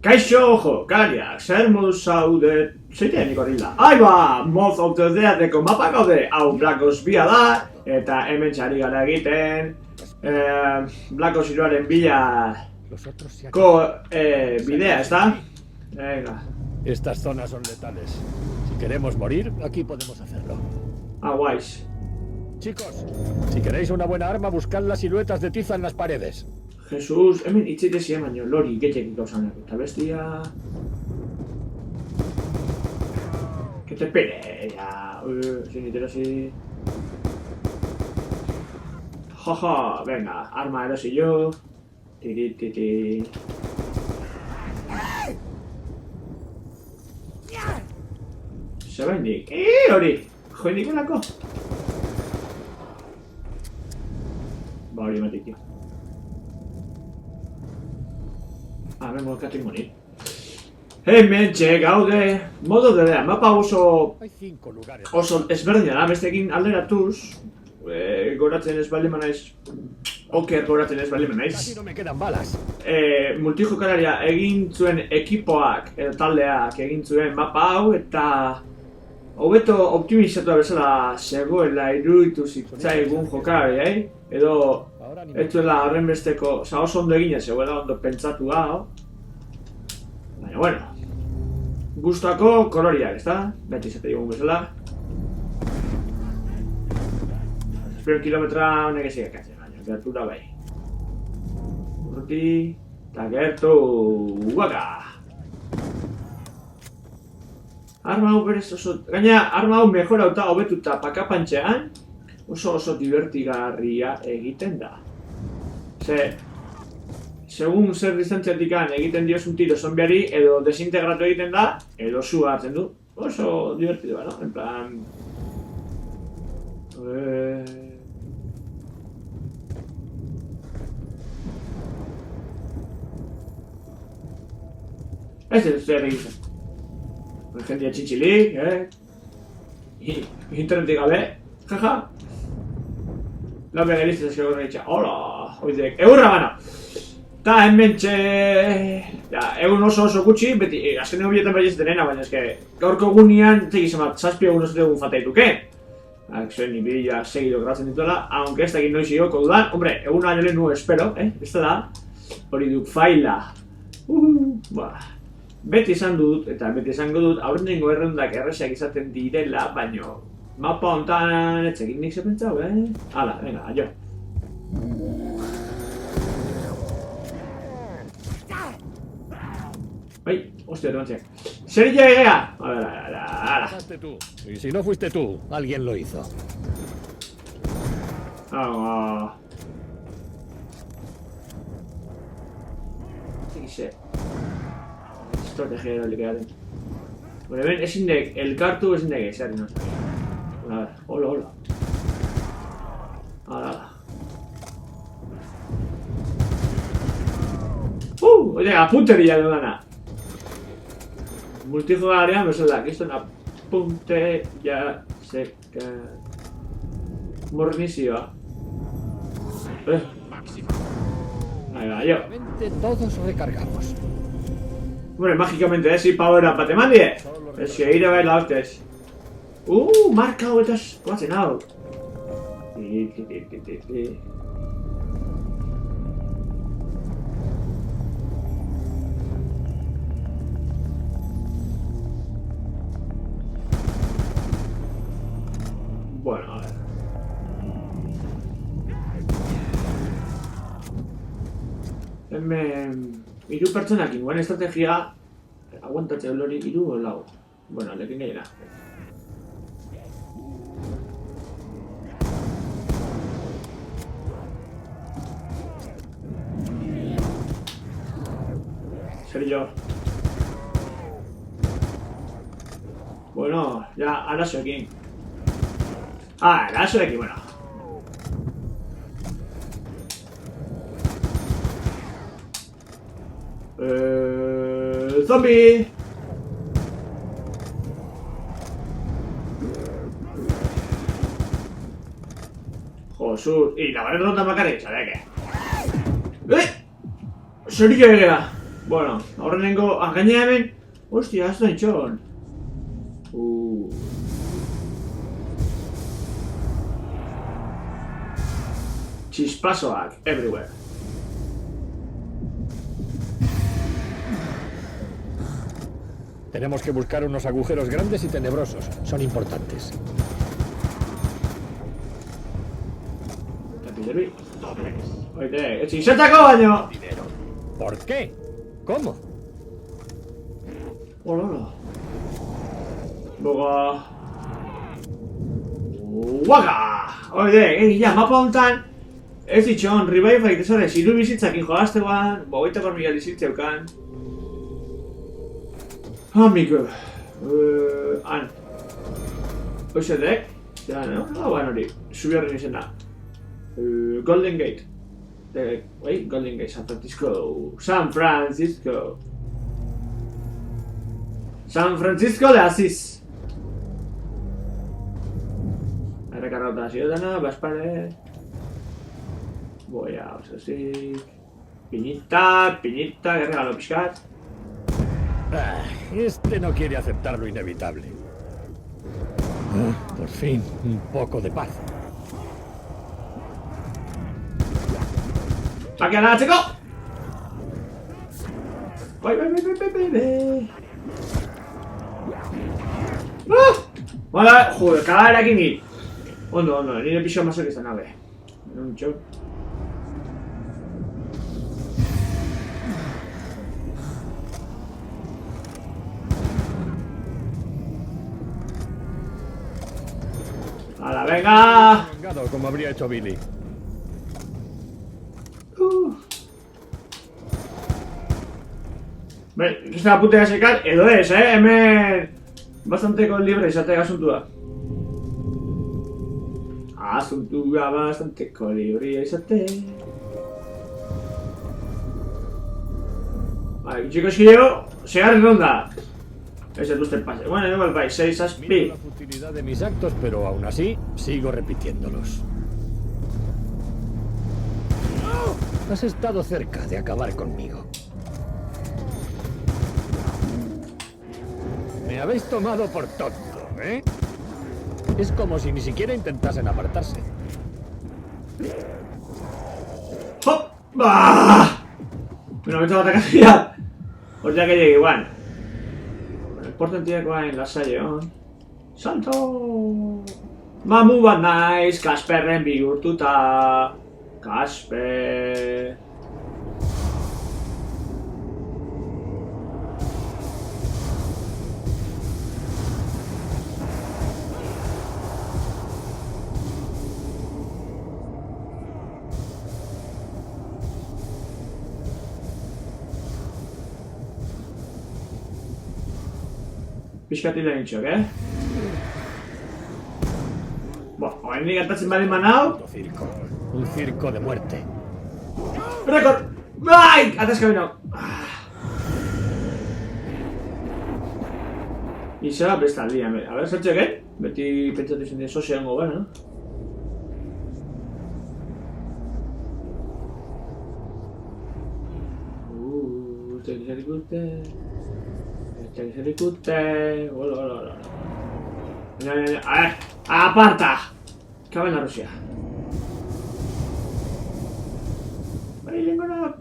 Kaixo, jokariak, zer modu zaude... Zeitean ikorrila. Aiba, moz autodeateko mapa gaude. Hau Black Ops 2 da, eta hemen txari gara egiten. Black Ops 2aren bidea, ¿está? Venga. Estas zonas son letales. Si queremos morir, aquí podemos hacerlo. Ah, guays. Chicos, si queréis una buena arma, buscad las siluetas de tiza en las paredes. Jesus, hemen itzaitezia baino, lori, getxek gauzanak. Eta bestia... Que te pere, ya... sin interesi... Jaja, venga, arma erosi yo... Tiri... Zebaindik... hori! Joindik olako! Ba, hori ematik, tío. Hemen molkatik monit. Hemen gaude... Modo dedea, mapa oso ezberdina da, bestekin alderatuz. Goratzen ez baldin manaiz... Oker goratzen ez baldin manaiz. Multijokalaria egin zuen ekipoak, edo taldeak egin zuen mapa hau, eta... Hobeto optimizatua bezala zegoela iruditu zitzaigun jokalari, Edo... Ez zuela horren besteko... Osa oso ondo egina zegoela ondo pentsatu hau. Baina, bueno... Gustako koloriak, ezta? Beti zate digun bezala. 100 kilometra honek ezik ekatzen, baina gertura bai. Urruti... Eta gertu... Uaka! Arma hau berez oso... Gaina, arma hau mejorauta hobetuta pakapantxean oso divertigarria egiten da. Segun zer distantziatik egiten diozun tiro zombiari, edo desintegratu egiten da, edo zu hartzen du. Oso divertidoa, no? En plan... Ez ez zer egiten. Jendia txintxilik, internetik gabe, jaja. Laura geriztez eskero gana hola, oizek, egurra bana! Ta hemen egun oso gutxi, beti, azken egun biletan behar denena, baina eske, gaurko egunean, zegizemat, 7 egun oso egun fataituke. Zuen nibila segido gratzen dituela, aunque ez dakit noiz igoko dudan, hombre, egun año lehen nu espero, ez da, hori duk faila. Beti esan dut, eta beti esango dut, aurrenengo errundak erresak izaten direla, baino... Mapa hontan etxekin nik zepentzau, Hala, venga, aio. Ai, hostia, tomantziak. ¡Ser llegea! Hala. Y si no fuiste tú, alguien lo hizo. Egize. Estrategia eralikearen. Bueno, ben, ezin dek, elkartu ezin dek ezearen, no? A ver, hola. Hala. Oye, apunteria dudana. Multijugalarean bezala, kiston apunteria seka... Mornizioa. Ahí va, yo. Todos recargamos. Hombre, mágicamente, si power up bate mandie. Es que ir a ver la hostias. Marka hau eta guatzen hau. Bueno, a ver. Hemen... Hiru pertsonakin, buen estrategia... Aguantatze lori hiru o lau. Bueno, lekin gehiena. Serio. Bueno, ya, arazoekin. Arazoekin, bueno. Zombie! Josu, y la barrera no está macaré, ¿sabes qué? ¡Serio, llega! Bueno, aurrenengo, gainera hemen... Ostia, ez da itxon. Chispasoak, everywhere. Tenemos que buscar unos agujeros grandes y tenebrosos. Son importantes. Tapizerbi. Oite, etxinzetako baino! ¿Por qué? ¿Cómo? Hola. Boga. Uaga! Oide, egia, mapa hontan ez ditxon, revive egitezare, ziru bizitzakin jolazteguan, bogeitako mila lizitzeukan. Amigo. Han. Oizedek? Ja, no? Bueno, hori, subiarren izena. Golden Gate. Golden Gate, San Francisco. San Francisco. San Francisco de Asís. Errekarrauta ziodana, baspare. Boia, osasik. Piñita, piñita, regalo pixkat. Este no quiere aceptar lo inevitable. Por fin, un poco de paz. ¡Aquí a nada, chico! ¡Vai! Vale, joder, cada era aquí ni... Ondo, nire pixo mazak izan nabe. Nuntxo. ¡Hala, venga! Como habría hecho Billy. Ez da putea sekal, edo ez, hemen... Bastanteko libre izatea asuntua. Asuntua bastanteko libre izatea. Vale, chicos, que yo... Segarren ronda. Ese tú te pase. Bueno, igual vais, 6 aspi. Miro la futilidad de mis actos, pero aún así, sigo repitiéndolos. Has estado cerca de acabar conmigo. Me habéis tomado por tonto, ¿eh? Es como si ni siquiera intentasen apartarse. ¡Hop! ¡Bah! Bueno, me he tomado casualidad. Pues ya que llegue igual. Bueno, importantiakoa en la saioan. Salto! Mamu bat naiz, Kasperren bihurtuta. Kasper... Pixkatila nintxok, Oain nik gertatzen badin manau. Un circo de muerte. Rekord! Bai! Ataska binau. Iza bestaldia, a ber, zertxek, Beti pentsatu izan dira soziango gara, no? Ikuste... Hola. A ver, aparta! Cabe en la Rusia. Bai, lengonak!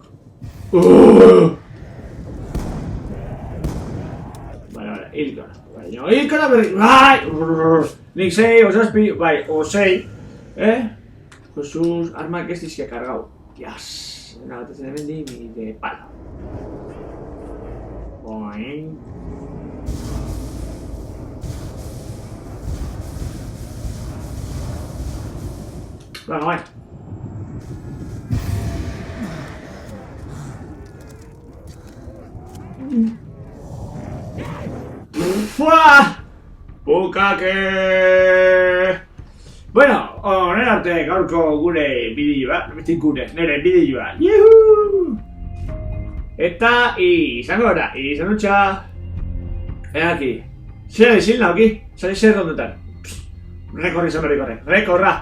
Vale, hilkona. Hilkona berri! Bai! Nik 6, o 7, bai, o 6. Jesús, armak ez dizkia kargau. Yas! Nagatzen hemen di de pala. Boing. Venga, bai. ¡Fua! ¡Bukake! Bueno, honen arte gaurko gure bideoa, nire bideoa. Yuhu! Eta izango gara, izan utxa. Aquí. Zer ezin nauki, zer dondutan. Rekorri izan berri korre, rekorra!